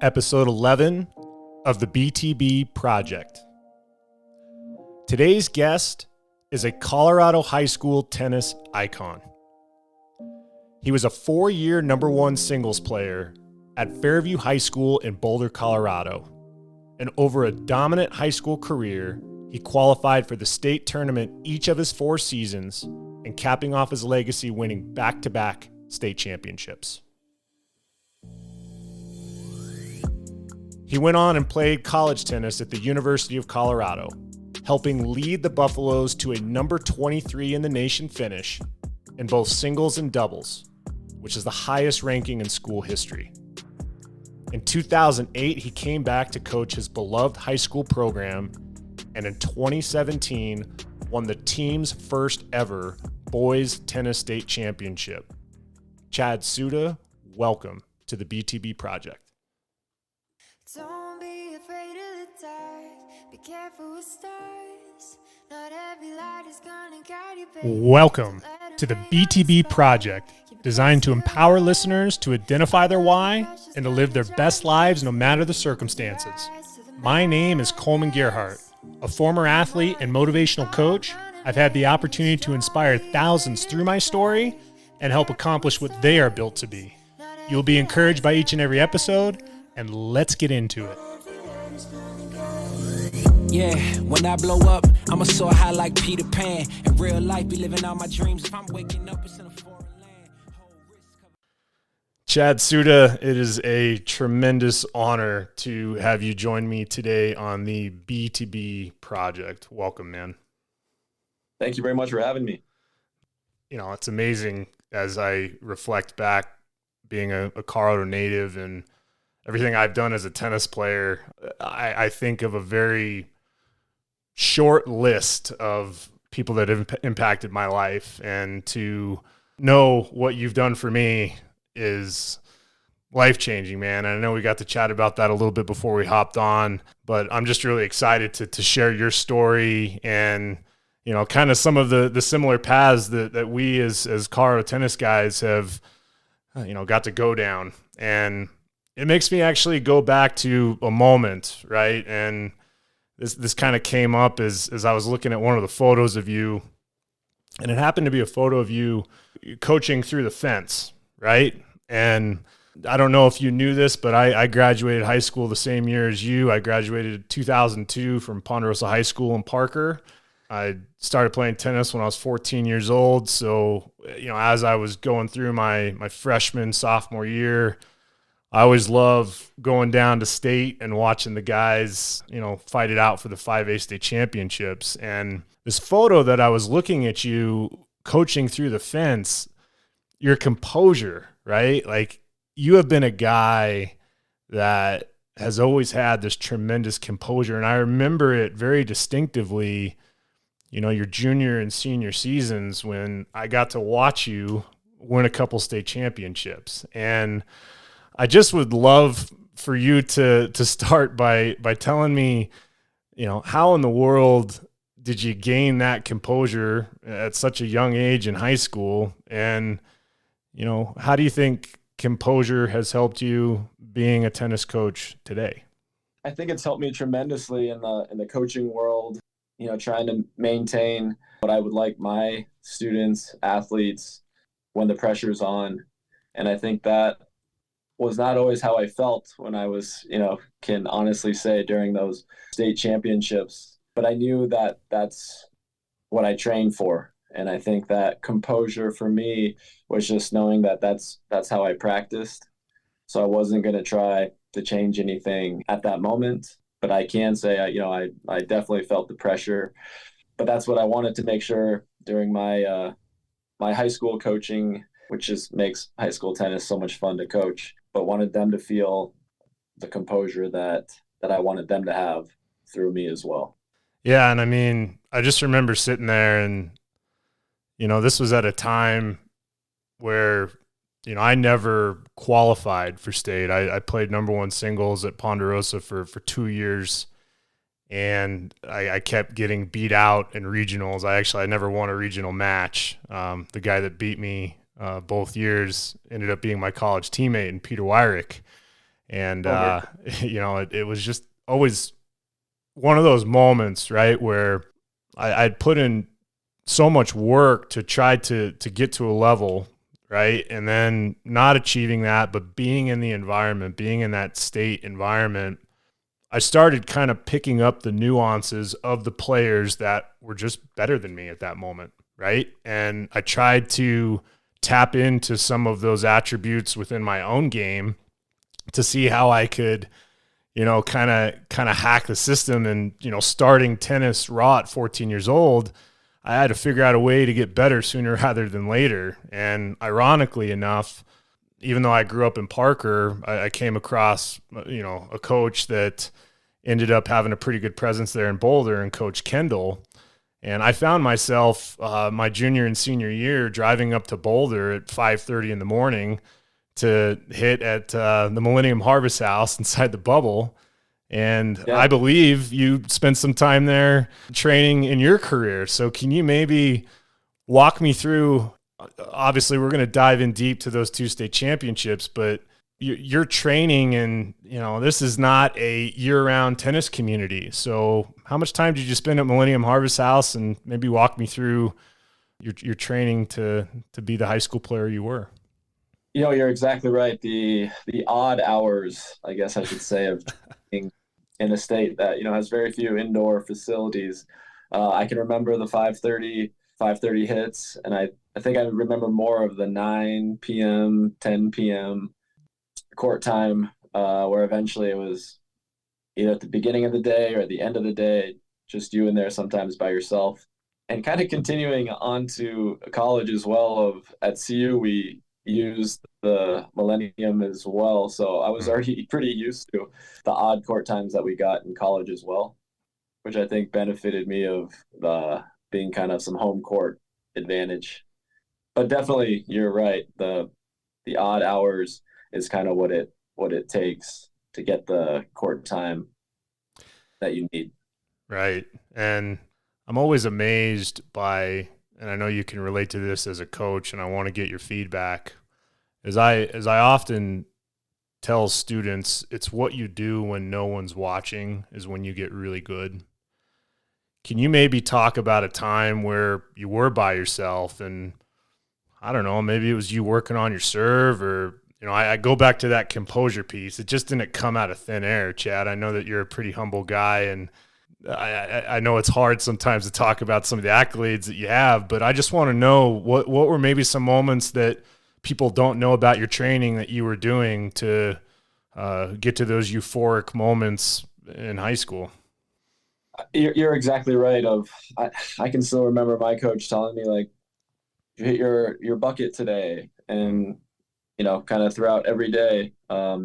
episode 11 of the BTB Project. Today's guest is a Colorado high school tennis icon. He was a 4-year number one singles player at Fairview High School in Boulder, Colorado. And over a dominant high school career, he qualified for the state tournament each of his 4 seasons and capping off his legacy winning back-to-back state championships. He went on and played college tennis at the University of Colorado, helping lead the Buffaloes to a number 23 in the nation finish in both singles and doubles, which is the highest ranking in school history. In 2008, he came back to coach his beloved high school program, and in 2017, won the team's first ever boys tennis state championship. Chad Tsuda, welcome to the BTB Project. Don't be afraid of the dark. Be careful with stars. Not every light is gonna guide you, baby. Welcome to the BTB Project, designed to empower listeners to identify their why and to live their best lives no matter the circumstances. My name is Coleman Gerhardt. A former athlete and motivational coach, I've had the opportunity to inspire thousands through my story and help accomplish what they are built to be. You'll be encouraged by each and every episode, and let's get into it. Yeah, when I blow up, I'ma soar high like Peter Pan. In real life, be living out my dreams. If I'm waking up, it's in a foreign land. Chad Tsuda, it is a tremendous honor to have you join me today on the BTB Project. Welcome, man. Thank you very much for having me. You know, it's amazing as I reflect back being a Colorado native and everything I've done as a tennis player. I think of a very short list of people that have impacted my life, and to know what you've done for me is life-changing, man. And I know we got to chat about that a little bit before we hopped on, but I'm just really excited to share your story and, you know, kind of some of the similar paths that we as Colorado tennis guys have, you know, got to go down. And it makes me actually go back to a moment, right? And this kind of came up as I was looking at one of the photos of you, and it happened to be a photo of you coaching through the fence, right? And I don't know if you knew this, but I graduated high school the same year as you. I graduated in 2002 from Ponderosa High School in Parker. I started playing tennis when I was 14 years old. So, you know, as I was going through my freshman, sophomore year, I always love going down to state and watching the guys, you know, fight it out for the 5A state championships. And this photo that I was looking at you coaching through the fence, your composure, right? Like, you have been a guy that has always had this tremendous composure. And I remember it very distinctively, you know, your junior and senior seasons when I got to watch you win a couple state championships. And I just would love for you to start by telling me, you know, how in the world did you gain that composure at such a young age in high school? And, you know, how do you think composure has helped you being a tennis coach today? I think it's helped me tremendously in the coaching world, you know, trying to maintain what I would like my students, athletes, when the pressure's on. And I think that was not always how I felt when I was, you know, can honestly say during those state championships, but I knew that that's what I trained for. And I think that composure for me was just knowing that that's how I practiced. So I wasn't going to try to change anything at that moment, but I can say, I definitely felt the pressure, but that's what I wanted to make sure during my, my high school coaching, which just makes high school tennis so much fun to coach, but wanted them to feel the composure that I wanted them to have through me as well. Yeah. And I mean, I just remember sitting there and, you know, this was at a time where, you know, I never qualified for state. I played number one singles at Ponderosa for 2 years, and I kept getting beat out in regionals. I never won a regional match. The guy that beat me both years ended up being my college teammate, and Peter Wyrick. And, Over. it was just always one of those moments, right, where I'd put in so much work to try to get to a level, right, and then not achieving that, but being in the environment, being in that state environment, I started kind of picking up the nuances of the players that were just better than me at that moment, right? And I tried to tap into some of those attributes within my own game to see how I could, kind of hack the system. And, starting tennis raw at 14 years old, I had to figure out a way to get better sooner rather than later. And ironically enough, even though I grew up in Parker, I came across, a coach that ended up having a pretty good presence there in Boulder, and Coach Kendall. And I found myself my junior and senior year driving up to Boulder at 5:30 in the morning to hit at the Millennium Harvest House inside the bubble. And Yeah. I believe you spent some time there training in your career. So can you maybe walk me through? Obviously, we're going to dive in deep to those 2 state championships, but you're training, and this is not a year-round tennis community. So how much time did you spend at Millennium Harvest House, and maybe walk me through your training to be the high school player you were? You're exactly right. The odd hours, I guess I should say, of being in a state that has very few indoor facilities. I can remember the 5:30 hits, and I think I remember more of the 9 p.m., 10 p.m. court time, where eventually it was either at the beginning of the day or at the end of the day, just you in there sometimes by yourself. And kind of continuing on to college as well. At CU, we used the Millennium as well, so I was already pretty used to the odd court times that we got in college as well, which I think benefited me of the being kind of some home court advantage. But definitely, you're right. The odd hours is kind of what it takes to get the court time that you need. Right. And I'm always amazed by, and I know you can relate to this as a coach, and I want to get your feedback. As I often tell students, it's what you do when no one's watching is when you get really good. Can you maybe talk about a time where you were by yourself, and I don't know, maybe it was you working on your serve, or I go back to that composure piece. It just didn't come out of thin air, Chad. I know that you're a pretty humble guy, and I know it's hard sometimes to talk about some of the accolades that you have, but I just want to know what were maybe some moments that people don't know about your training that you were doing to get to those euphoric moments in high school. You're exactly right. I can still remember my coach telling me, like, you hit your bucket today, and kind of throughout every day,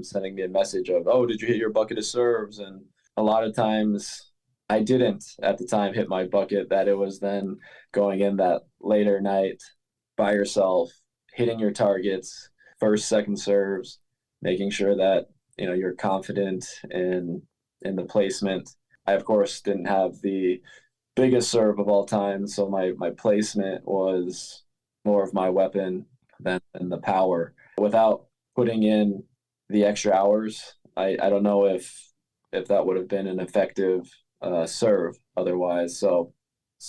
sending me a message of, oh, did you hit your bucket of serves? And a lot of times I didn't at the time hit my bucket, that it was then going in that later night by yourself, hitting your targets, first, second serves, making sure that, you're confident in the placement. I, of course, didn't have the biggest serve of all time, so my placement was more of my weapon than the power. Without putting in the extra hours, I don't know if that would have been an effective serve otherwise. So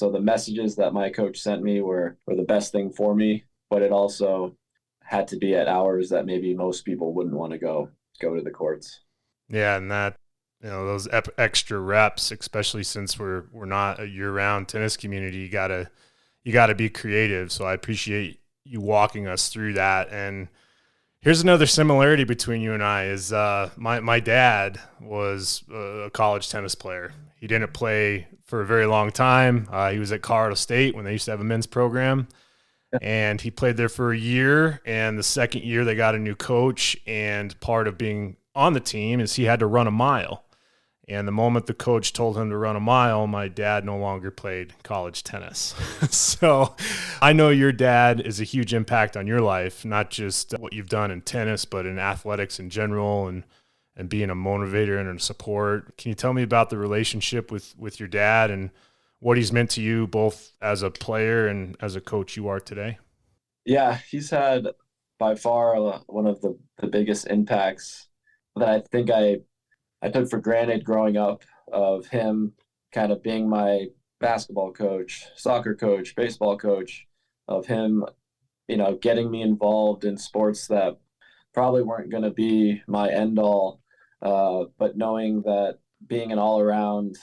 the messages that my coach sent me were the best thing for me, but it also had to be at hours that maybe most people wouldn't want to go to the courts. Yeah, and that those extra reps, especially since we're not a year-round tennis community, you gotta be creative. So I appreciate you walking us through that. And here's another similarity between you and I is my dad was a college tennis player. He didn't play for a very long time. He was at Colorado State when they used to have a men's program, and he played there for a year. And the second year they got a new coach, and part of being on the team is he had to run a mile. And the moment the coach told him to run a mile, my dad no longer played college tennis. So I know your dad is a huge impact on your life, not just what you've done in tennis, but in athletics in general, and being a motivator and a support. Can you tell me about the relationship with your dad and what he's meant to you both as a player and as a coach you are today? Yeah, he's had by far one of the biggest impacts that I think I took for granted growing up, of him kind of being my basketball coach, soccer coach, baseball coach, of him, getting me involved in sports that probably weren't going to be my end all, but knowing that being an all around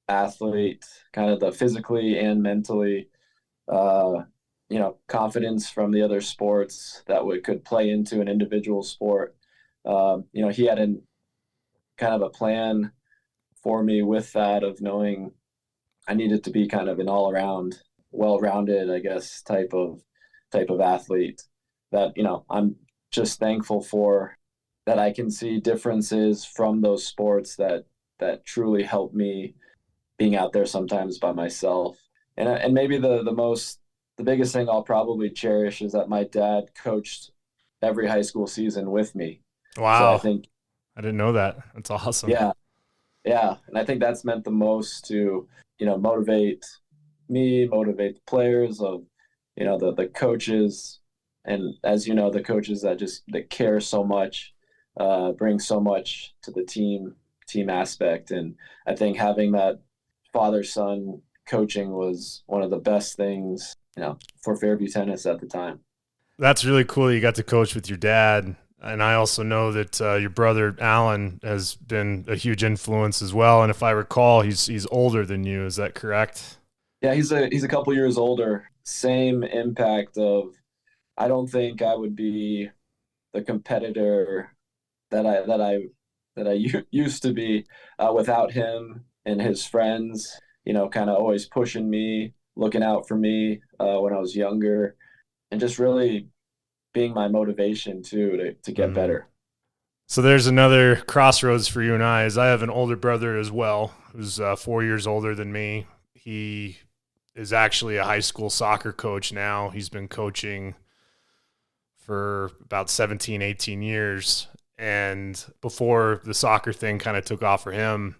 athlete, kind of the physically and mentally, uh, confidence from the other sports that could play into an individual sport. He had kind of a plan for me with that, of knowing I needed to be kind of an all around, well rounded, I guess, type of athlete that, I'm just thankful for, that I can see differences from those sports that truly help me being out there sometimes by myself. And maybe the biggest thing I'll probably cherish is that my dad coached every high school season with me. So I Wow. think, I didn't know that. That's awesome. yeah, yeah. And I think that's meant the most to, motivate me, motivate the players, of, the coaches. And as you know, the coaches that care so much, bring so much to the team aspect. And I think having that father-son coaching was one of the best things, for Fairview tennis at the time. That's really cool that you got to coach with your dad. And I also know that your brother Alan has been a huge influence as well. And if I recall, he's older than you. Is that correct? Yeah, he's a couple years older. Same impact of, I don't think I would be the competitor that I used to be, without him and his friends. Kind of always pushing me, looking out for me, when I was younger, and just really being my motivation too, to get Mm. better. So there's another crossroads for you and I, as I have an older brother as well, who's 4 years older than me. He is actually a high school soccer coach now. He's been coaching for about 17, 18 years. And before the soccer thing kind of took off for him,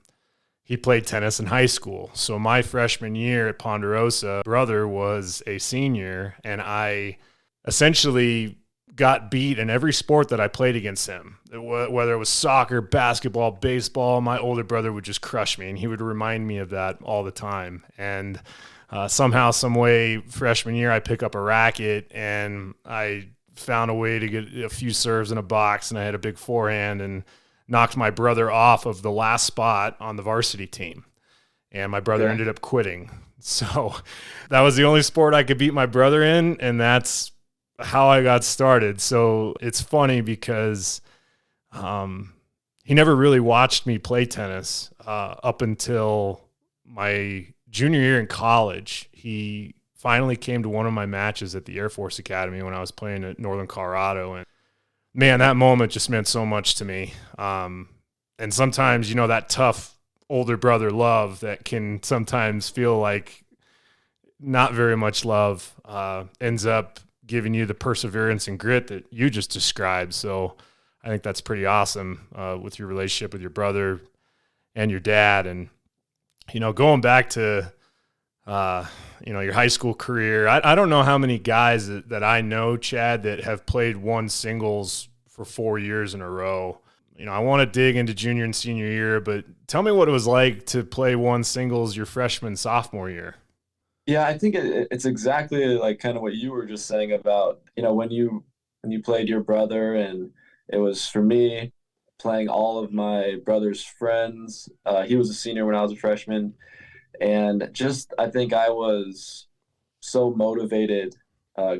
he played tennis in high school. So my freshman year at Ponderosa, brother was a senior, and I essentially got beat in every sport that I played against him. Whether it was soccer, basketball, baseball, my older brother would just crush me, and he would remind me of that all the time. And somehow, some way, freshman year, I pick up a racket, and I found a way to get a few serves in a box, and I had a big forehand and knocked my brother off of the last spot on the varsity team. And my brother Okay. ended up quitting. So that was the only sport I could beat my brother in, and that's how I got started. So it's funny because he never really watched me play tennis up until my junior year in college. He finally came to one of my matches at the Air Force Academy when I was playing at Northern Colorado. And man, that moment just meant so much to me. And sometimes, that tough older brother love that can sometimes feel like not very much love ends up giving you the perseverance and grit that you just described. So I think that's pretty awesome with your relationship with your brother and your dad. And, going back to, your high school career, I don't know how many guys that I know, Chad, that have played one singles for 4 years in a row. I want to dig into junior and senior year, but tell me what it was like to play one singles your freshman, sophomore year. Yeah, I think it's exactly like kind of what you were just saying about, when you played your brother, and it was for me playing all of my brother's friends. He was a senior when I was a freshman, and just I think I was so motivated,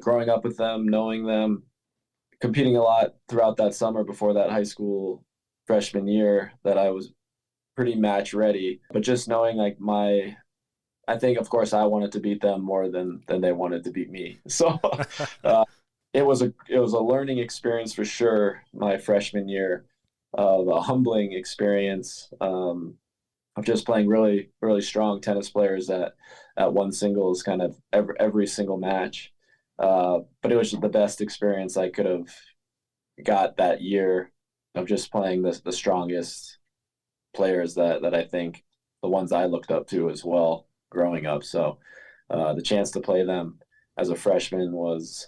growing up with them, knowing them, competing a lot throughout that summer before that high school freshman year, that I was pretty match ready. But just knowing like I think, of course, I wanted to beat them more than they wanted to beat me. So it was a learning experience for sure. My freshman year, a humbling experience, of just playing really really strong tennis players at one singles, kind of every single match. But it was the best experience I could have got that year, of just playing the strongest players that I think, the ones I looked up to as well growing up. So the chance to play them as a freshman was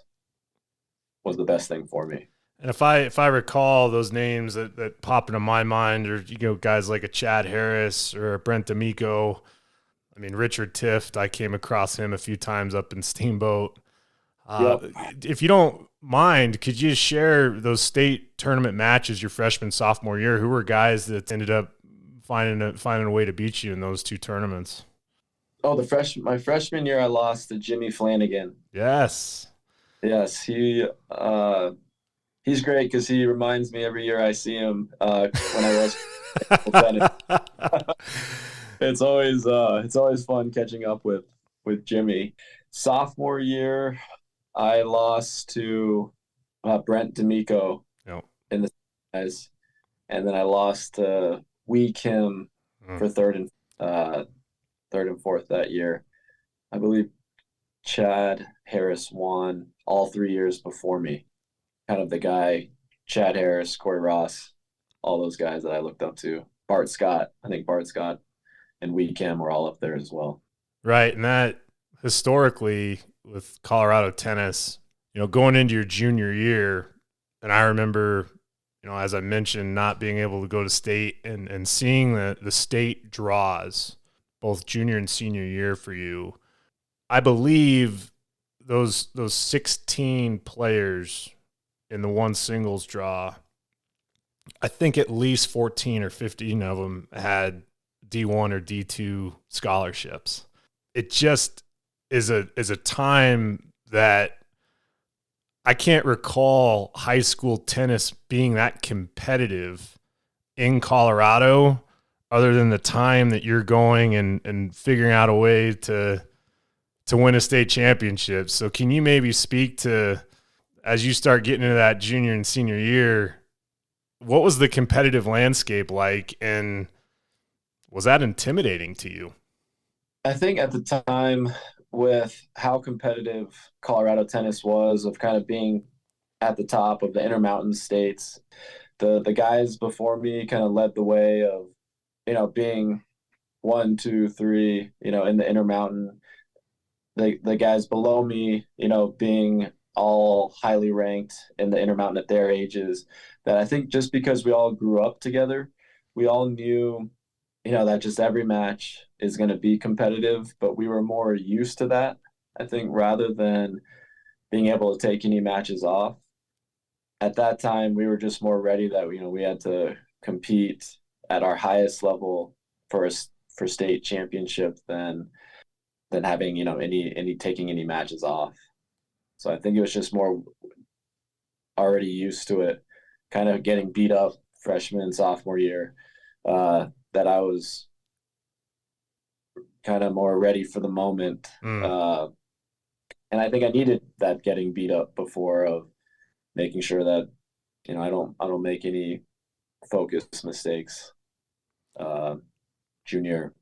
the best thing for me. And if I recall those names that pop into my mind, or guys like a Chad Harris or a Brent D'Amico. I mean, Richard Tift, I came across him a few times up in Steamboat. Yep. If you don't mind, could you share those state tournament matches your freshman, sophomore year? Who were guys that ended up finding a way to beat you in those two tournaments? Oh, my freshman year, I lost to Jimmy Flanagan. Yes. Yes, he's great because he reminds me every year I see him when I was. It's always fun catching up with Jimmy. Sophomore year, I lost to Brent D'Amico Yep. in the guys, and then I lost to Wee Kim for third and fourth that year. I believe Chad Harris won all 3 years before me. Kind of the guy, Chad Harris, Corey Ross, all those guys that I looked up to. Bart Scott, I think Bart Scott and Wee Kim were all up there as well. Right, and that historically with Colorado tennis, going into your junior year, and I remember, as I mentioned, not being able to go to state and seeing the state draws both junior and senior year for you. I believe those 16 players in the one singles draw, I think at least 14 or 15 of them had D1 or D2 scholarships. It just is a time that I can't recall high school tennis being that competitive in Colorado, other than the time that you're going and figuring out a way to win a state championship. So can you maybe speak to, as you start getting into that junior and senior year, what was the competitive landscape like, and was that intimidating to you? I think at the time, with how competitive Colorado tennis was, of kind of being at the top of the Intermountain states, the guys before me kind of led the way of, being 1, 2, 3, in the Intermountain. The guys below me, being all highly ranked in the Intermountain at their ages. That I think just because we all grew up together, we all knew, that just every match is going to be competitive, but we were more used to that, I think, rather than being able to take any matches off. At that time, we were just more ready that, we had to compete at our highest level for state championship than having, any taking any matches off. So I think it was just more already used to it, kind of getting beat up freshman, sophomore year, that I was kind of more ready for the moment. And I think I needed that getting beat up before, of making sure that, I don't make any focus mistakes junior.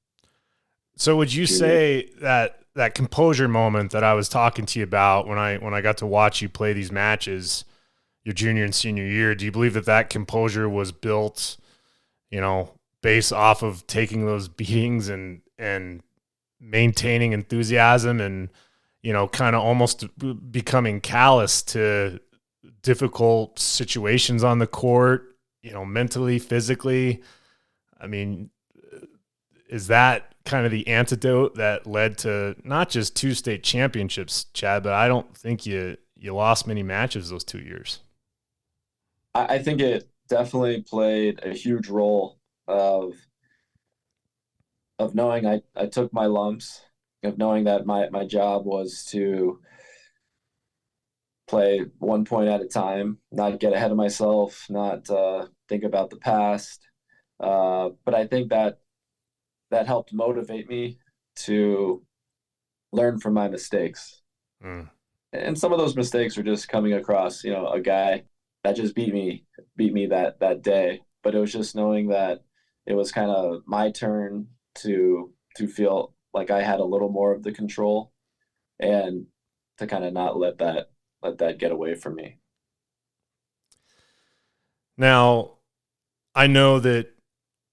So would you say that composure moment that I was talking to you about when I got to watch you play these matches your junior and senior year, do you believe that composure was built, based off of taking those beatings and maintaining enthusiasm and, kind of almost becoming callous to difficult situations on the court, mentally, physically? I mean, is that kind of the antidote that led to not just 2 state championships, Chad, but I don't think you lost many matches those 2 years? I think it definitely played a huge role of knowing I took my lumps, of knowing that my job was to play 1 point at a time, not get ahead of myself, not think about the past. But I think that helped motivate me to learn from my mistakes. And some of those mistakes were just coming across, a guy that just beat me that day. But it was just knowing that it was kind of my turn to feel like I had a little more of the control, and to kind of not let that get away from me. Now, I know that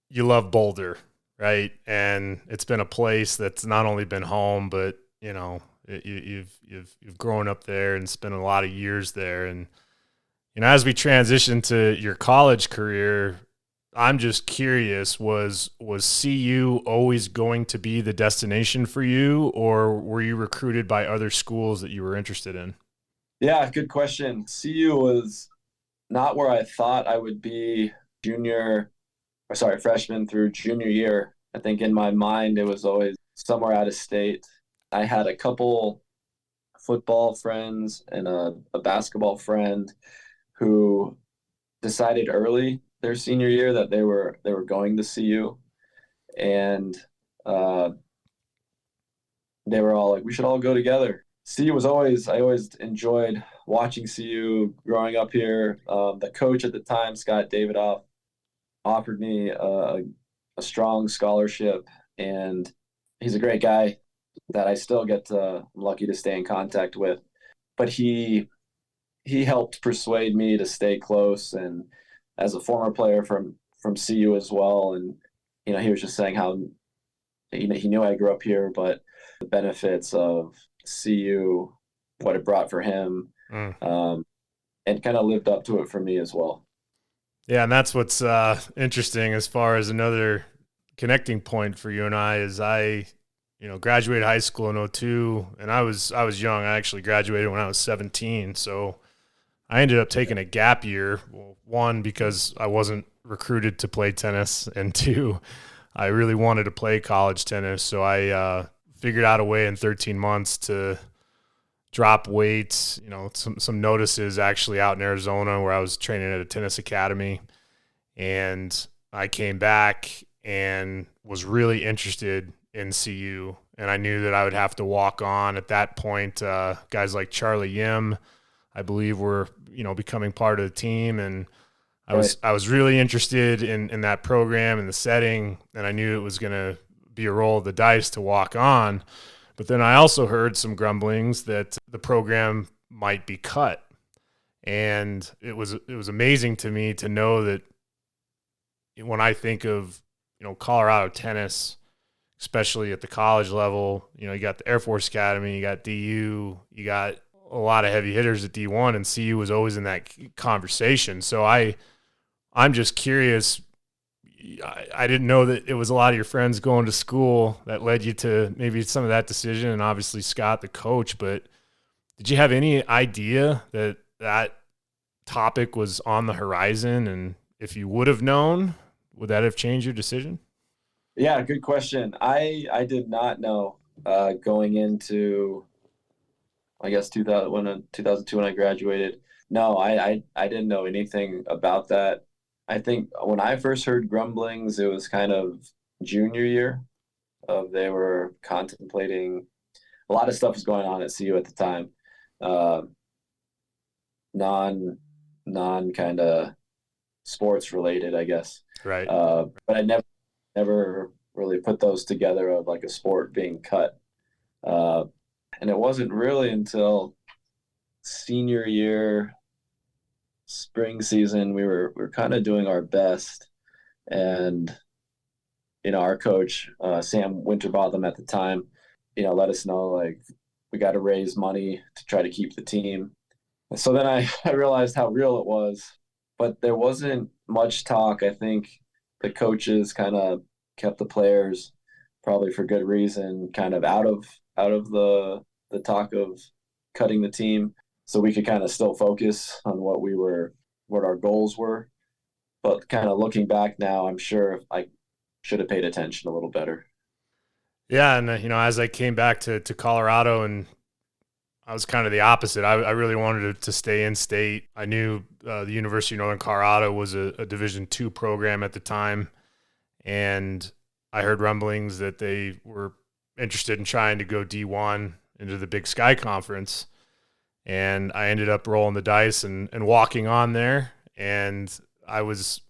you love Boulder, right? And it's been a place that's not only been home, but you've grown up there and spent a lot of years there. And as we transition to your college career, I'm just curious, was CU always going to be the destination for you, or were you recruited by other schools that you were interested in? Yeah, good question. CU was not where I thought I would be freshman through junior year. I think in my mind, it was always somewhere out of state. I had a couple football friends and a basketball friend who decided early their senior year that they were going to CU, and uh, they were all like, "We should all go together." CU was always I always enjoyed watching CU growing up here. The coach at the time, Scott Davidoff, offered me a strong scholarship, and he's a great guy that I still I'm lucky to stay in contact with. But he helped persuade me to stay close, and as a former player from CU as well, and he was just saying how he knew I grew up here, but the benefits of CU, what it brought for him, and kind of lived up to it for me as well. Yeah, and that's what's interesting as far as another connecting point for you and I is I graduated high school in '02, and I was young. I actually graduated when I was 17, so I ended up taking a gap year. Well, one, because I wasn't recruited to play tennis, and two, I really wanted to play college tennis, so I figured out a way in 13 months to drop weight, some notices actually out in Arizona where I was training at a tennis academy. And I came back and was really interested in CU. And I knew that I would have to walk on at that point. Guys like Charlie Yim, I believe, were, becoming part of the team. And I was really interested in that program and the setting. And I knew it was going to be a roll of the dice to walk on. But then I also heard some grumblings that the program might be cut. And it was amazing to me to know that when I think of, Colorado tennis, especially at the college level, you got the Air Force Academy, you got DU, you got a lot of heavy hitters at D1, and CU was always in that conversation. So I'm just curious. I didn't know that it was a lot of your friends going to school that led you to maybe some of that decision, and obviously Scott, the coach. But did you have any idea that topic was on the horizon? And if you would have known, would that have changed your decision? Yeah, good question. I did not know going into, I guess, 2002 when I graduated. No, I didn't know anything about that. I think when I first heard grumblings, it was kind of junior year. They were contemplating a lot of stuff was going on at CU at the time. Non kind of sports related, I guess. Right. But I never really put those together of like a sport being cut. And it wasn't really until senior year, spring season, we were kind of doing our best, and our coach Sam Winterbotham at the time let us know, like, we got to raise money to try to keep the team. And so then I realized how real it was, but there wasn't much talk. I think the coaches kind of kept the players, probably for good reason, kind of out of the talk of cutting the team, so we could kind of still focus on what our goals were. But kind of looking back now, I'm sure I should have paid attention a little better. Yeah, and as I came back to Colorado, and I was kind of the opposite. I really wanted to stay in state. I knew the University of Northern Colorado was a Division II program at the time, and I heard rumblings that they were interested in trying to go D1 into the Big Sky Conference. And I ended up rolling the dice and walking on there. And I was,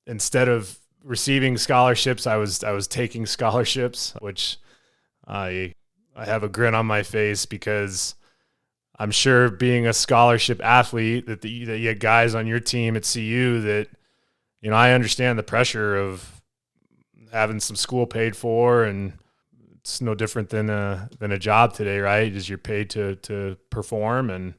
instead of receiving scholarships, I was taking scholarships, which I have a grin on my face, because I'm sure, being a scholarship athlete, that you had guys on your team at CU that, I understand the pressure of having some school paid for, and it's no different than a job today, right? Is you're paid to perform, and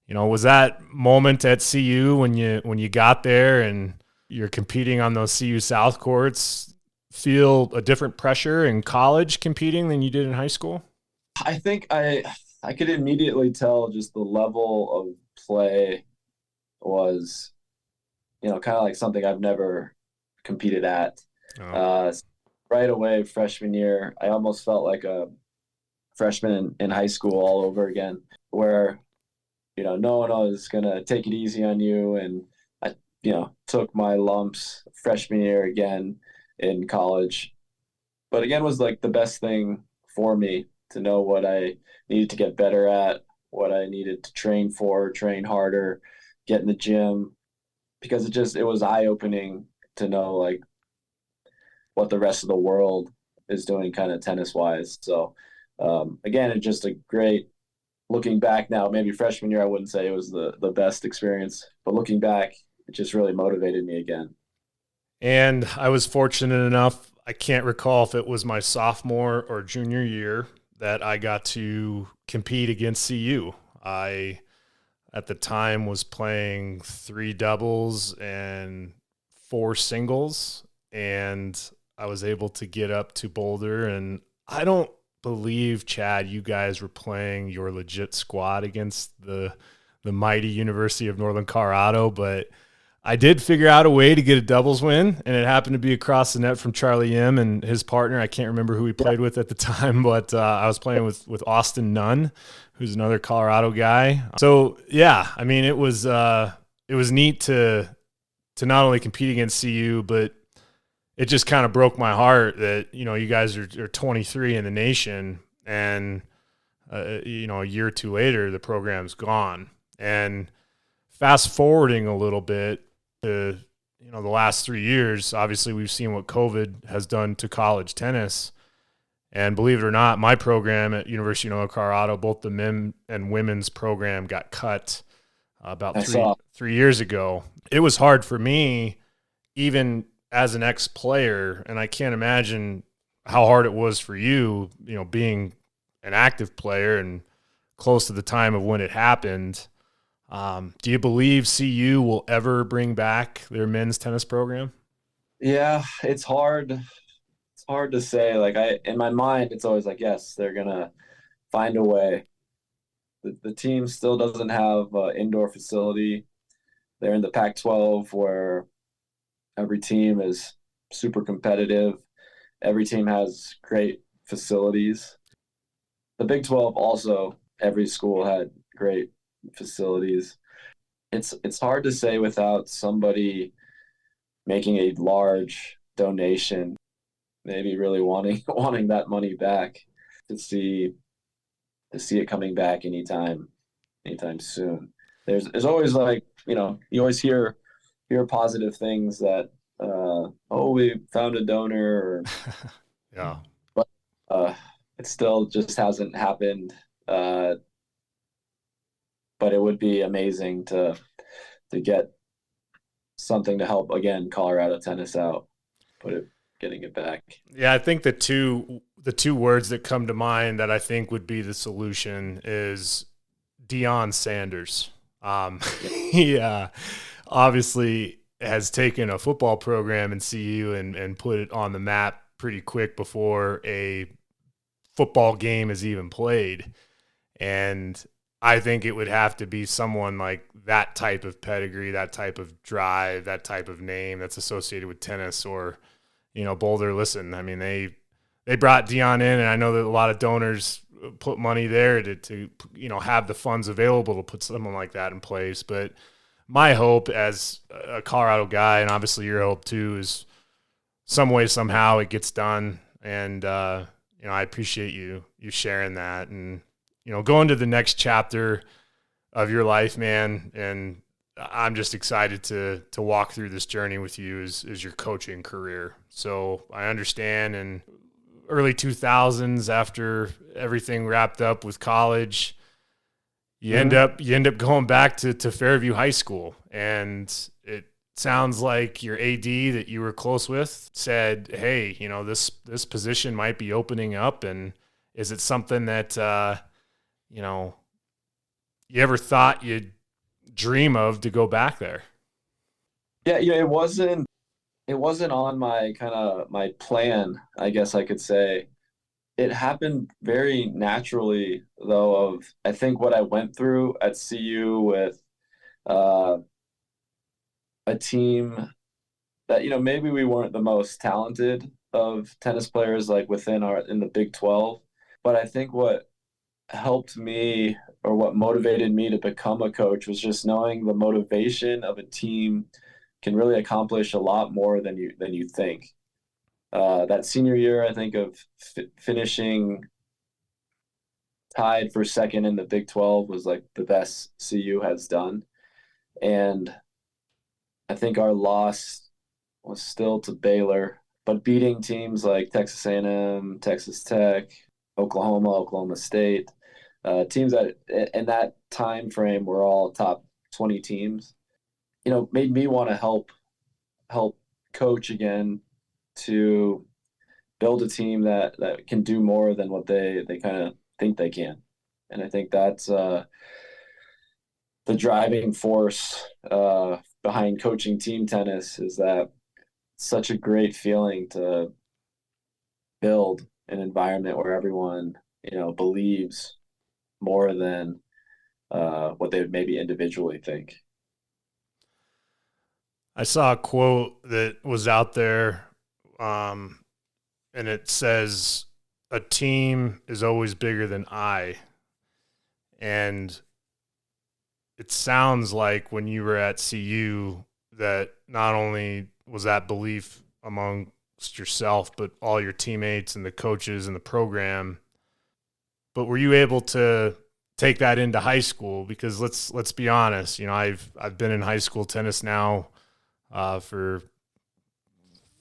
Was that moment at CU when you got there and you're competing on those CU South courts feel a different pressure in college competing than you did in high school? I think I could immediately tell just the level of play was, kind of like something I've never competed at. Oh. Right away, freshman year, I almost felt like a freshman in high school all over again, where, no one was going to take it easy on you. And I, took my lumps freshman year again in college. But again, was like the best thing for me to know what I needed to get better at, what I needed to train for, train harder, get in the gym, because it was eye opening to know like what the rest of the world is doing kind of tennis wise. So again, it's just a great looking back now. Maybe freshman year I wouldn't say it was the best experience, but looking back, it just really motivated me again. And I was fortunate enough, I can't recall if it was my sophomore or junior year, that I got to compete against CU. I, at the time, was playing 3 doubles and 4 singles, and I was able to get up to Boulder. And I don't believe, Chad, you guys were playing your legit squad against the mighty University of Northern Colorado, but I did figure out a way to get a doubles win, and it happened to be across the net from Charlie Yim and his partner. I can't remember who he played with at the time, but I was playing with Austin Nunn, who's another Colorado guy. So yeah, I mean, it was neat to not only compete against CU, but it just kind of broke my heart that you guys are 23 in the nation, and a year or two later the program's gone. And fast forwarding a little bit to the last 3 years, obviously we've seen what COVID has done to college tennis. And believe it or not, my program at University of North Colorado, both the men and women's program, got cut about 3 years ago. It was hard for me, even as an ex-player, and I can't imagine how hard it was for you, being an active player and close to the time of when it happened. Do you believe CU will ever bring back their men's tennis program? Yeah, it's hard. It's hard to say. Like in my mind, it's always like, yes, they're gonna find a way. The team still doesn't have an indoor facility. They're in the Pac-12 where every team is super competitive. Every team has great facilities. The Big 12 also, every school had great facilities. It's hard to say without somebody making a large donation, maybe really wanting that money back to see it coming back anytime soon. There's always like, you always hear positive things that we found a donor or, Yeah. but it still just hasn't happened. But it would be amazing to get something to help again Colorado tennis out, getting it back. Yeah, I think the two words that come to mind that I think would be the solution is Deion Sanders. He obviously has taken a football program in CU and put it on the map pretty quick before a football game is even played. And I think it would have to be someone like that type of pedigree, that type of drive, that type of name that's associated with tennis, or, Boulder. Listen, I mean, they brought Deion in, and I know that a lot of donors put money there to have the funds available to put someone like that in place. But my hope as a Colorado guy, and obviously your hope too, is some way, somehow it gets done. And, I appreciate you sharing that, and, going to the next chapter of your life, man. And I'm just excited to walk through this journey with you as your coaching career. So I understand in early 2000s, after everything wrapped up with college, you end up going back to Fairview High School. And it sounds like your AD that you were close with said, hey, this position might be opening up. And is it something that, you ever thought you'd dream of to go back there? Yeah, it wasn't on my my plan, I guess I could say. It happened very naturally, though, of I think what I went through at CU with uh, a team that, maybe we weren't the most talented of tennis players like in the Big 12, but I think what helped me or what motivated me to become a coach was just knowing the motivation of a team can really accomplish a lot more than you think. That senior year, I think of finishing tied for second in the Big 12 was like the best CU has done, and I think our loss was still to Baylor, but beating teams like Texas A&M, Texas Tech, Oklahoma State, teams that in that time frame were all top 20 teams, made me want to help coach again to build a team that can do more than what they kind of think they can. And I think that's the driving force behind coaching team tennis, is that it's such a great feeling to build an environment where everyone, believes more than what they would maybe individually think. I saw a quote that was out there, and it says, "A team is always bigger than I." And it sounds like when you were at CU that not only was that belief amongst yourself, but all your teammates and the coaches and the program. But were you able to take that into high school? Because let's be honest, I've been in high school tennis now for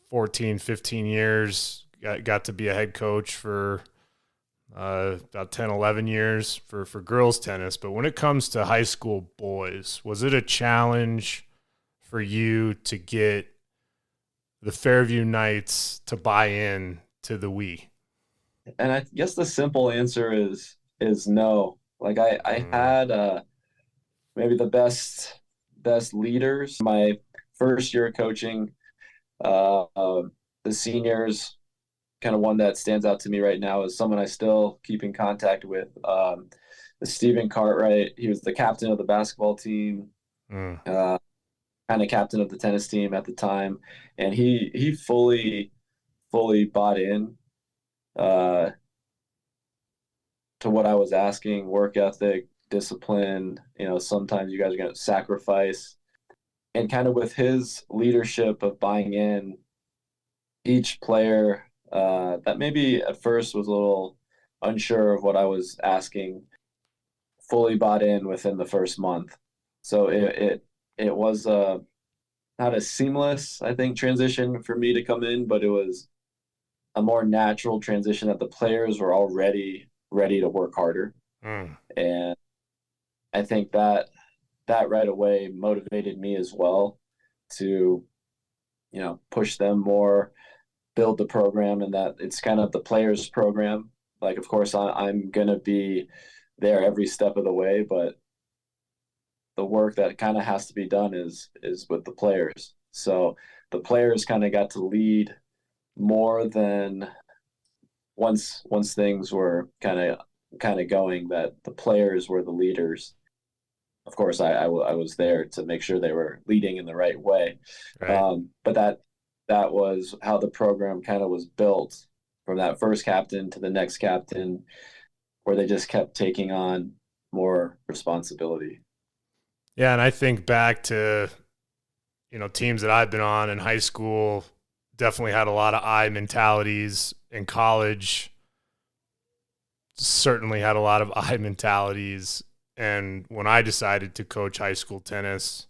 14, 15 years. Got to be a head coach for about 10, 11 years for girls tennis. But when it comes to high school boys, was it a challenge for you to get the Fairview Knights to buy in to the we? And I guess the simple answer is no. Like I had maybe the best leaders. My first year of coaching, the seniors, kind of one that stands out to me right now is someone I still keep in contact with. Stephen Cartwright. He was the captain of the basketball team, kind of captain of the tennis team at the time, and he fully bought in to what I was asking: work ethic, discipline. Sometimes you guys are going to sacrifice, and kind of with his leadership of buying in, each player that maybe at first was a little unsure of what I was asking, fully bought in within the first month. So it was not a seamless, I think, transition for me to come in, but it was a more natural transition that the players were already ready to work harder. And I think that right away motivated me as well to, push them more, build the program, and that it's kind of the players program. Like, of course, I'm going to be there every step of the way, but the work that kind of has to be done is with the players. So the players kind of got to lead more than once things were kind of going, that the players were the leaders. Of course, I was there to make sure they were leading in the right way. Right. But that was how the program kind of was built, from that first captain to the next captain, where they just kept taking on more responsibility. Yeah, and I think back to, teams that I've been on in high school, definitely had a lot of I mentalities. In college, certainly had a lot of I mentalities. And when I decided to coach high school tennis,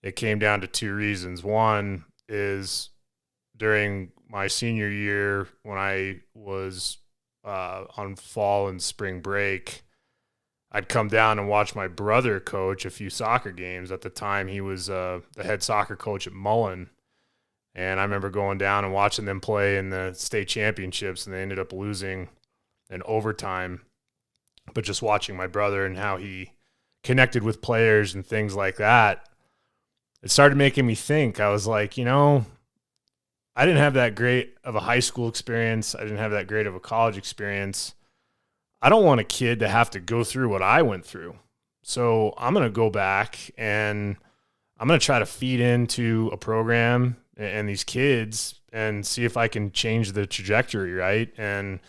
it came down to two reasons. One is during my senior year, when I was on fall and spring break, I'd come down and watch my brother coach a few soccer games. At the time, he was the head soccer coach at Mullen. And I remember going down and watching them play in the state championships, and they ended up losing in overtime. But just watching my brother and how he connected with players and things like that, it started making me think. I was like, I didn't have that great of a high school experience. I didn't have that great of a college experience. I don't want a kid to have to go through what I went through. So I'm going to go back and I'm going to try to feed into a program and these kids and see if I can change the trajectory, right? And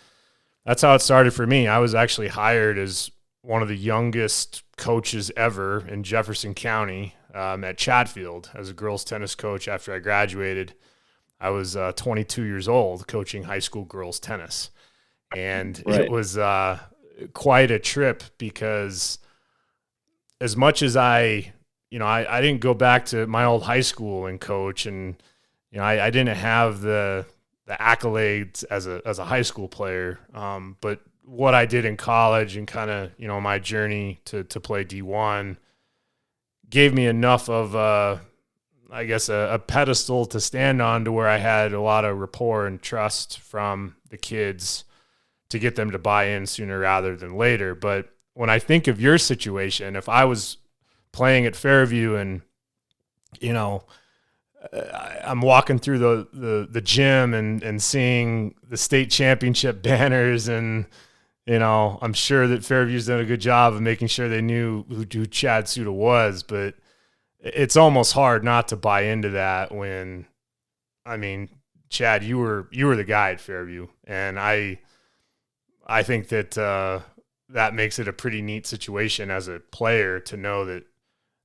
that's how it started for me. I was actually hired as one of the youngest coaches ever in Jefferson County at Chatfield as a girls tennis coach after I graduated. I was 22 years old coaching high school girls tennis. And It was quite a trip because as much as I didn't go back to my old high school and coach, and I didn't have the accolades as a high school player, but what I did in college and kind of my journey to play D1 gave me enough of a pedestal to stand on to where I had a lot of rapport and trust from the kids to get them to buy in sooner rather than later. But when I think of your situation, if I was playing at Fairview and, I'm walking through the gym and seeing the state championship banners, and, I'm sure that Fairview's done a good job of making sure they knew who Chad Tsuda was, but it's almost hard not to buy into that when, Chad, you were the guy at Fairview. And I think that that makes it a pretty neat situation as a player to know that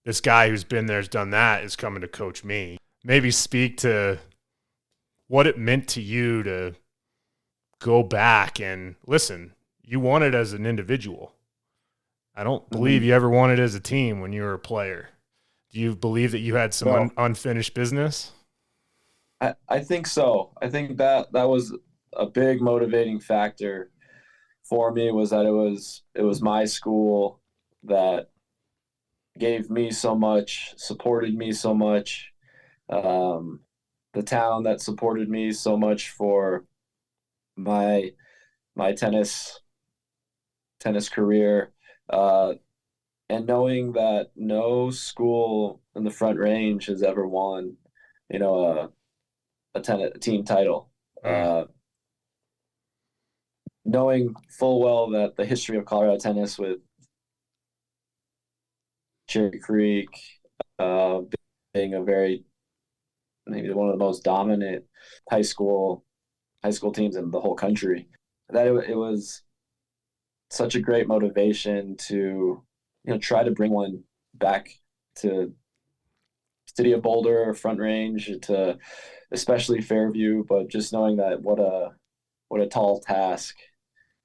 this guy who's been there, has done that, is coming to coach me. Maybe speak to what it meant to you to go back and listen. You won it as an individual. I don't believe you ever won it as a team when you were a player. Do you believe that you had some unfinished business? I think so. I think that was a big motivating factor for me, was that it was my school that gave me so much, supported me so much, the town that supported me so much for my tennis career, and knowing that no school in the Front Range has ever won, a team title. Knowing full well that the history of Colorado tennis with Cherry Creek being maybe one of the most dominant high school teams in the whole country, that it was such a great motivation to try to bring one back to City of Boulder, Front Range, to especially Fairview, but just knowing that what a tall task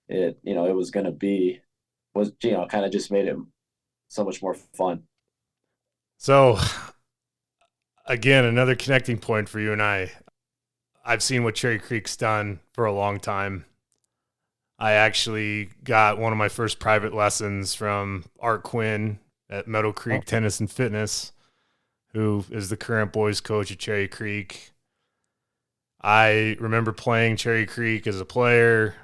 it was going to be was kind of just made it so much more fun. So again, another connecting point for you and I. I've seen what Cherry Creek's done for a long time. I actually got one of my first private lessons from Art Quinn at Meadow Creek Tennis and Fitness, who is the current boys coach at Cherry Creek. I remember playing Cherry Creek as a player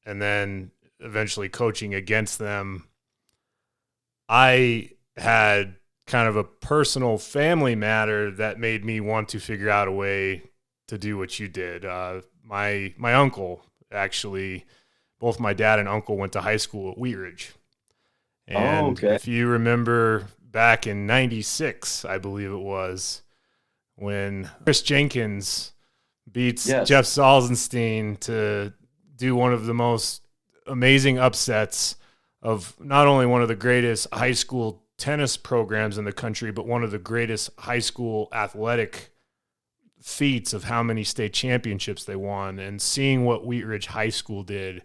and then eventually coaching against them. I had kind of a personal family matter that made me want to figure out a way to do what you did. My uncle, actually, both my dad and uncle went to high school at Wheat Ridge. And if you remember back in 96, I believe it was, when Chris Jenkins beats Jeff Salzenstein to do one of the most amazing upsets of not only one of the greatest high school tennis programs in the country, but one of the greatest high school athletic feats of how many state championships they won. And seeing what Wheat Ridge High School did,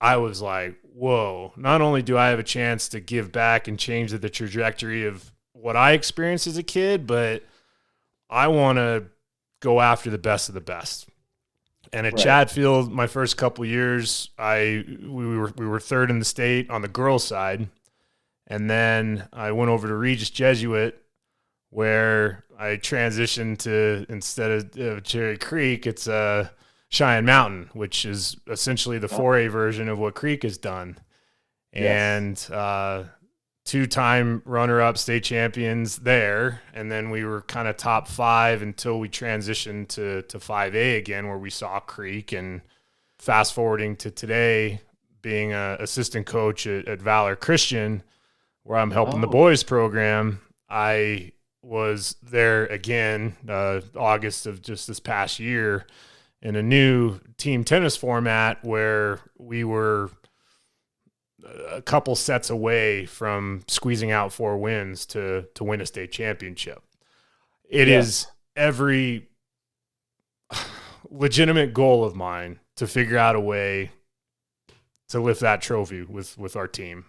I was like, whoa, not only do I have a chance to give back and change the trajectory of what I experienced as a kid, but I want to go after the best of the best. And at Chatfield, my first couple years, we were third in the state on the girls' side. And then I went over to Regis Jesuit, where I transitioned to, instead of Cherry Creek, it's Cheyenne Mountain, which is essentially the 4A version of what Creek has done. And 2-time runner-up state champions there, and then we were kind of top 5 until we transitioned to 5A again, where we saw Creek. And fast forwarding to today, being an assistant coach at Valor Christian, where I'm helping the boys program, I was there again August of just this past year in a new team tennis format where we were a couple sets away from squeezing out 4 wins to win a state championship. It is every legitimate goal of mine to figure out a way to lift that trophy with our team.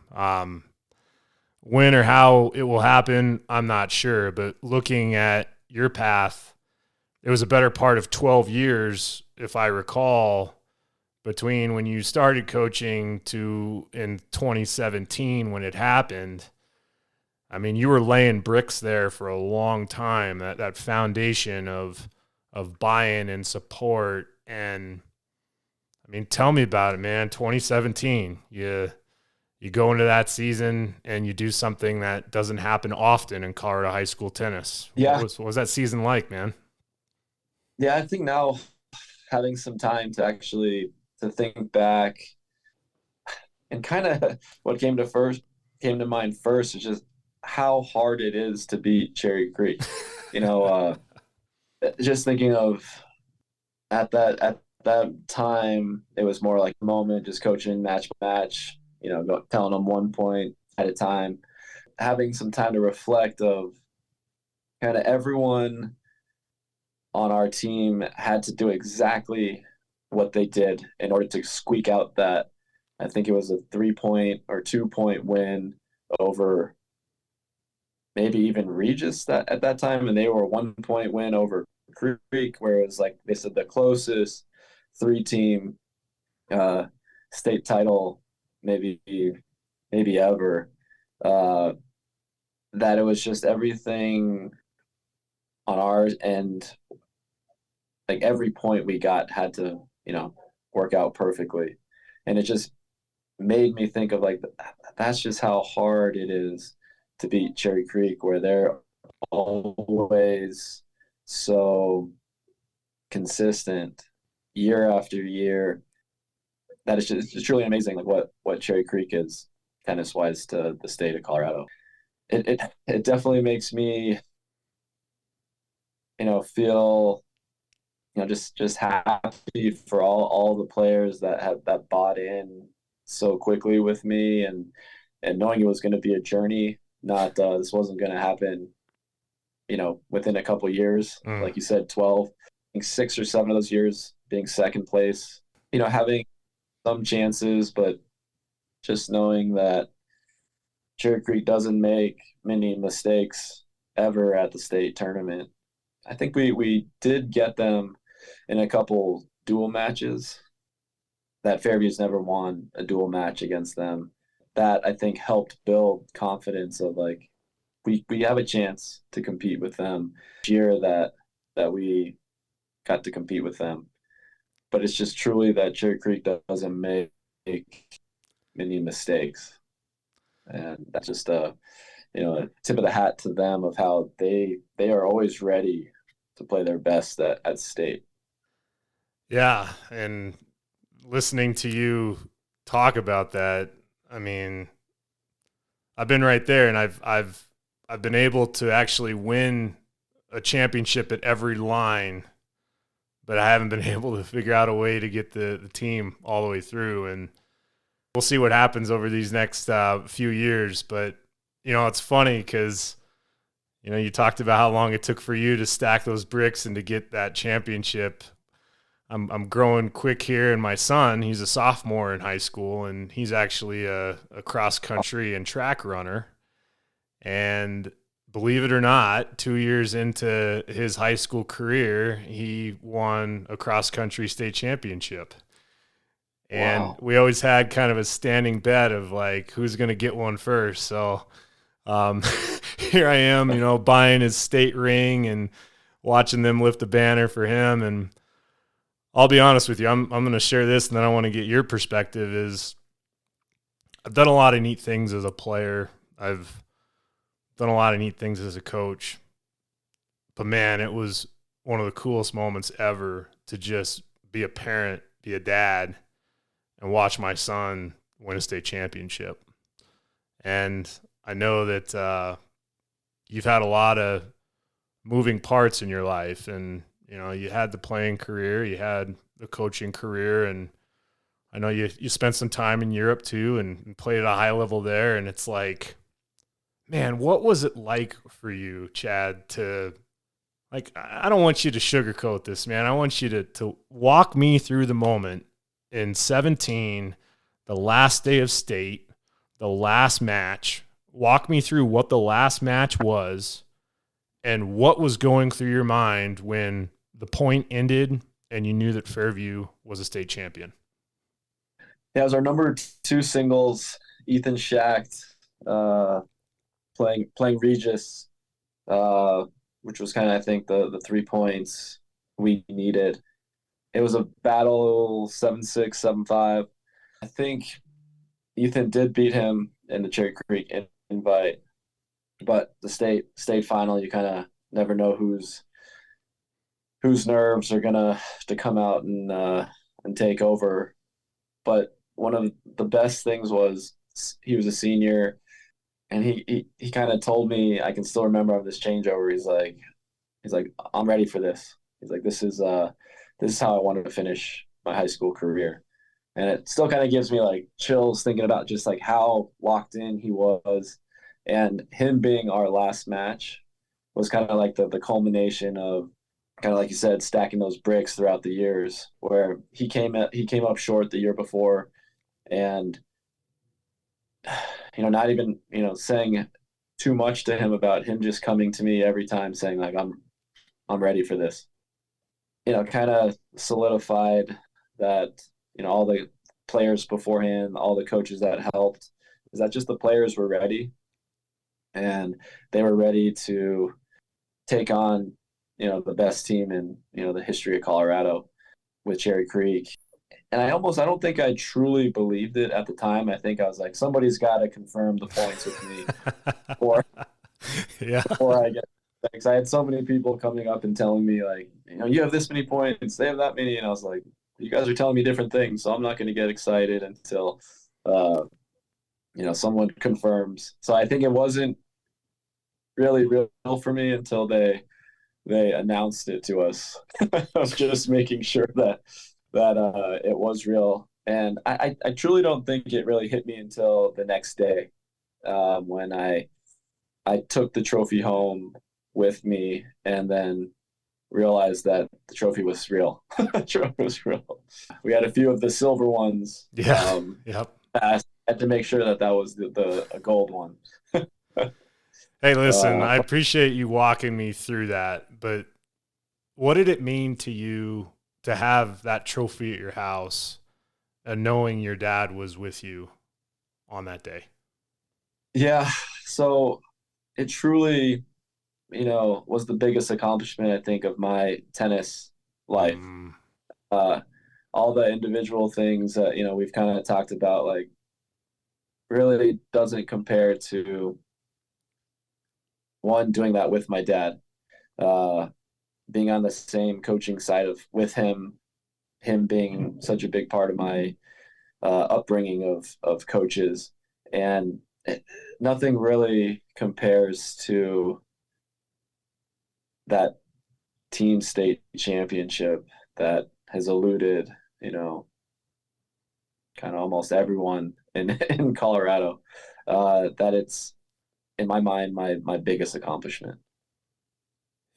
When or how it will happen, I'm not sure, but looking at your path, it was a better part of 12 years, if I recall, between when you started coaching to in 2017 when it happened. I mean, you were laying bricks there for a long time, that foundation of buy-in and support. And I mean, tell me about it, man. 2017, you go into that season and you do something that doesn't happen often in Colorado high school tennis. Yeah. What was that season like, man? Yeah, I think now having some time to actually to think back, and kind of what came to mind first is just how hard it is to beat Cherry Creek. Just thinking of at that time, it was more like a moment, just coaching match by match, telling them 1 point at a time, having some time to reflect of kind of everyone on our team had to do exactly what they did in order to squeak out that, I think it was a 3-point or 2-point win over maybe even Regis at that time. And they were a 1-point win over Creek, where it was like they said the closest 3-team state title maybe ever. That it was just everything on ours, and like every point we got had to work out perfectly. And it just made me think of like, that's just how hard it is to beat Cherry Creek, where they're always so consistent year after year. That is just truly amazing, like what Cherry Creek is tennis wise to the state of Colorado. It definitely makes me feel just happy for all the players that bought in so quickly with me, and knowing it was going to be a journey, not this wasn't going to happen within a couple of years. Like you said, 12, I think 6 or 7 of those years being second place, having some chances, but just knowing that Cherry Creek doesn't make many mistakes ever at the state tournament. I think we did get them in a couple dual matches. That Fairview's never won a dual match against them. That I think helped build confidence of like, we have a chance to compete with them. This year that we got to compete with them. But it's just truly that Cherry Creek doesn't make many mistakes. And that's just a tip of the hat to them of how they are always ready to play their best at state. Yeah, and listening to you talk about that, I mean, I've been right there, and I've been able to actually win a championship at every line, but I haven't been able to figure out a way to get the team all the way through. And we'll see what happens over these next few years. But it's funny because you talked about how long it took for you to stack those bricks and to get that championship. I'm growing quick here, and my son, he's a sophomore in high school, and he's actually a cross country and track runner. And believe it or not, 2 years into his high school career, he won a cross country state championship. And Wow. We always had kind of a standing bet of like, who's going to get one first. So here I am, buying his state ring and watching them lift the banner for him. And I'll be honest with you, I'm going to share this, and then I want to get your perspective. Is I've done a lot of neat things as a player. I've done a lot of neat things as a coach. But, man, it was one of the coolest moments ever to just be a parent, be a dad, and watch my son win a state championship. And I know that you've had a lot of moving parts in your life. And, you know, you had the playing career, you had the coaching career, and I know you spent some time in Europe too and played at a high level there. And it's like, man, what was it like for you, Chad, to – like, I don't want you to sugarcoat this, man. I want you to walk me through the moment in 17, the last day of state, the last match. Walk me through what the last match was and what was going through your mind when the point ended and you knew that Fairview was a state champion. Yeah, it was our number 2 singles, Ethan Schacht, playing Regis, which was kind of, I think, the 3 points we needed. It was a battle 7-6, 7-5. I think Ethan did beat him in the Cherry Creek invite, but the state final, you kind of never know whose nerves are gonna to come out and take over. But one of the best things was he was a senior. And he kind of told me, I can still remember this changeover. He's like, I'm ready for this. He's like, this is how I wanted to finish my high school career. And it still kind of gives me like chills thinking about just like how locked in he was. And him being our last match was kind of like the culmination of, kind of like you said, stacking those bricks throughout the years, where he came up short the year before, and not even, saying too much to him about him just coming to me every time saying like, I'm ready for this. Kind of solidified that, all the players beforehand, all the coaches that helped, is that just the players were ready, and they were ready to take on, the best team in, the history of Colorado with Cherry Creek. And I don't think I truly believed it at the time. I think I was like, somebody's got to confirm the points with me before I get, because I had so many people coming up and telling me like, you have this many points, they have that many. And I was like, you guys are telling me different things, so I'm not going to get excited until, someone confirms. So I think it wasn't really real for me until they announced it to us. I was just making sure that it was real. And I truly don't think it really hit me until the next day, when I took the trophy home with me and then realized that the trophy was real. The trophy was real. We had a few of the silver ones. Yeah. Yep. I had to make sure that was the gold one. Hey, listen, I appreciate you walking me through that, but what did it mean to you to have that trophy at your house and knowing your dad was with you on that day? Yeah, so it truly, was the biggest accomplishment, I think, of my tennis life. All the individual things that, we've kind of talked about, like, really doesn't compare to, one, doing that with my dad, being on the same coaching side with him being such a big part of my upbringing of coaches. And nothing really compares to that team state championship that has eluded, kind of almost everyone in Colorado. That it's, in my mind, my biggest accomplishment.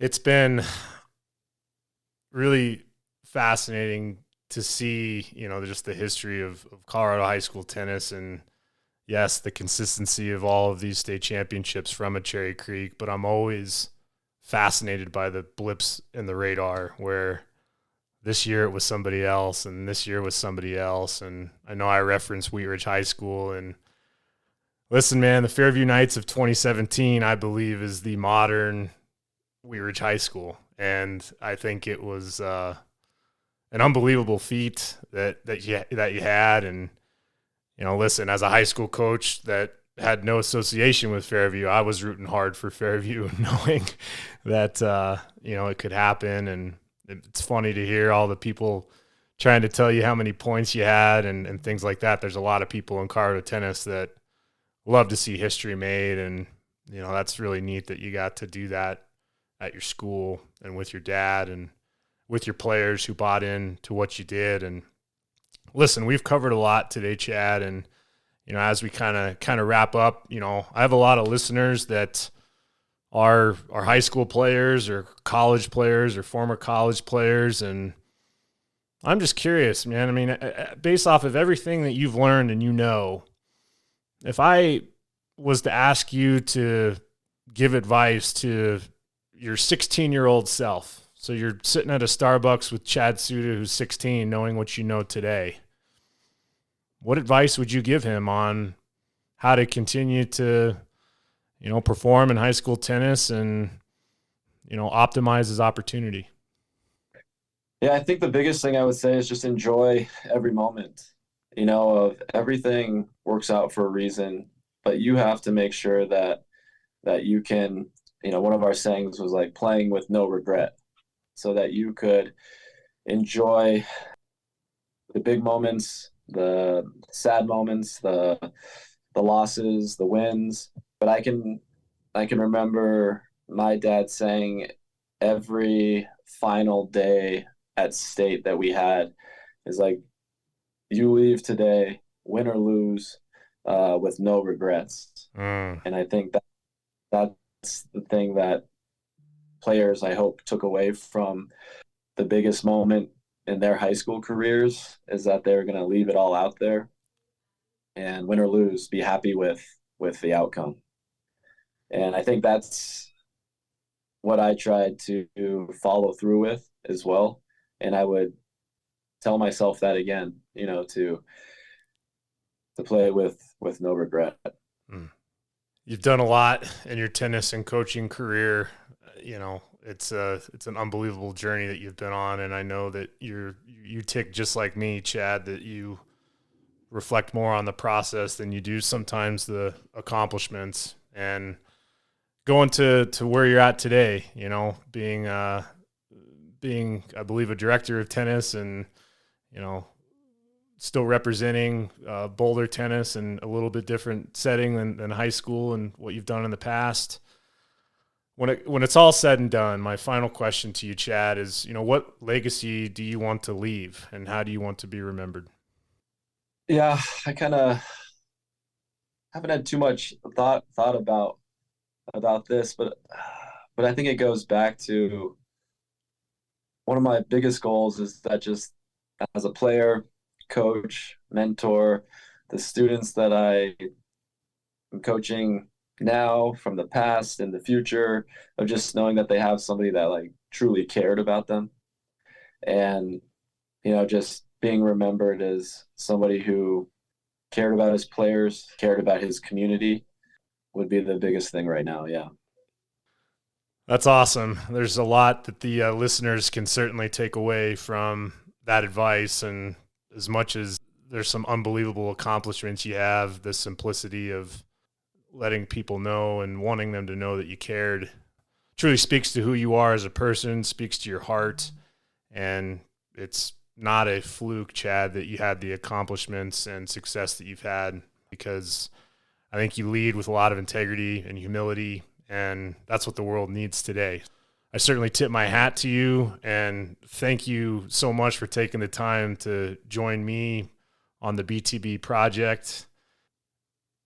It's been really fascinating to see, just the history of Colorado high school tennis, and yes, the consistency of all of these state championships from a Cherry Creek, but I'm always fascinated by the blips in the radar where this year it was somebody else and this year was somebody else. And I know I referenced Wheat Ridge High School, and listen, man, the Fairview Knights of 2017, I believe, is the modern Wheat Ridge High School. And I think it was an unbelievable feat that you had. And, listen, as a high school coach that had no association with Fairview. I was rooting hard for Fairview, knowing that it could happen. And it's funny to hear all the people trying to tell you how many points you had and things like that. There's a lot of people in Colorado tennis that love to see history made, and that's really neat that you got to do that at your school and with your dad and with your players who bought in to what you did. And listen, we've covered a lot today, Chad, and as we kind of wrap up, I have a lot of listeners that are high school players or college players or former college players, and I'm just curious, man. I mean, based off of everything that you've learned and if I was to ask you to give advice to your 16-year-old self, so you're sitting at a Starbucks with Chad Tsuda, who's 16, knowing what you know today, what advice would you give him on how to continue to, perform in high school tennis and, optimize his opportunity? Yeah, I think the biggest thing I would say is just enjoy every moment. Of everything works out for a reason, but you have to make sure that you can, one of our sayings was like playing with no regret, so that you could enjoy the big moments, the sad moments, the losses, the wins. But I can remember my dad saying every final day at state that we had is like, you leave today, win or lose, with no regrets. And I think that's the thing that players, I hope, took away from the biggest moment in their high school careers, is that they're going to leave it all out there and win or lose, be happy with the outcome. And I think that's what I tried to follow through with as well. And I would tell myself that again, to play with no regret. You've done a lot in your tennis and coaching career. It's an unbelievable journey that you've been on, and I know that you tick just like me, Chad, that you reflect more on the process than you do sometimes the accomplishments. And going to where you're at today, being I believe a director of tennis and still representing Boulder tennis in a little bit different setting than high school and what you've done in the past. When it's all said and done, my final question to you, Chad, is, what legacy do you want to leave and how do you want to be remembered? Yeah, I kind of haven't had too much thought about this, but I think it goes back to one of my biggest goals is that just as a player, coach, mentor, the students that I am coaching now, from the past and the future, of just knowing that they have somebody that like truly cared about them, and just being remembered as somebody who cared about his players, cared about his community, would be the biggest thing right now. Yeah. That's awesome. There's a lot that the listeners can certainly take away from that advice. And as much as there's some unbelievable accomplishments you have, the simplicity of letting people know and wanting them to know that you cared truly speaks to who you are as a person, speaks to your heart. And it's not a fluke, Chad, that you had the accomplishments and success that you've had, because I think you lead with a lot of integrity and humility, and that's what the world needs today. I certainly tip my hat to you, and thank you so much for taking the time to join me on the BTB project.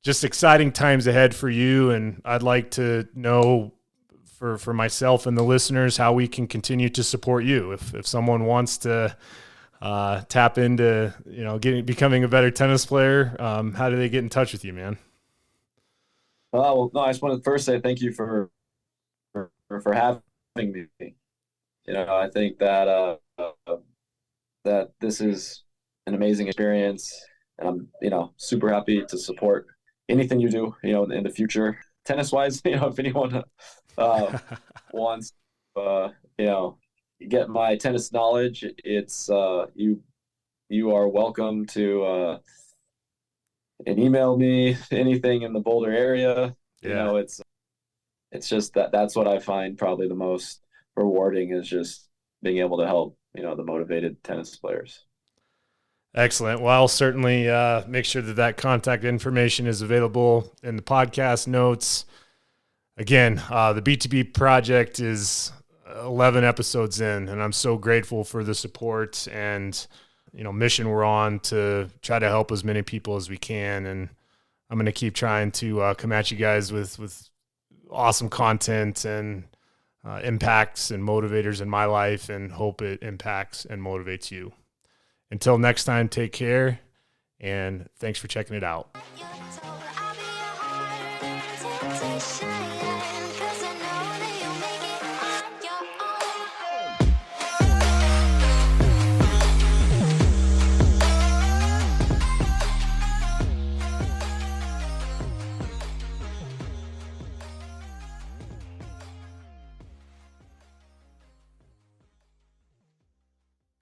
Just exciting times ahead for you, and I'd like to know for myself and the listeners how we can continue to support you. If someone wants to tap into becoming a better tennis player, how do they get in touch with you, man? Well, no, I just want to first say thank you for having me. I think that that this is an amazing experience, and I'm super happy to support anything you do in the future, tennis wise. If anyone wants get my tennis knowledge, it's you are welcome to and email me anything in the Boulder area. You Yeah. know, it's just that's what I find probably the most rewarding is just being able to help, the motivated tennis players. Excellent. Well, I'll certainly make sure that contact information is available in the podcast notes. Again, the B2B project is 11 episodes in, and I'm so grateful for the support and, mission we're on to try to help as many people as we can. And I'm going to keep trying to come at you guys with awesome content and impacts and motivators in my life, and hope it impacts and motivates you. Until next time, take care, and thanks for checking it out. You're told I'll be a harder temptation.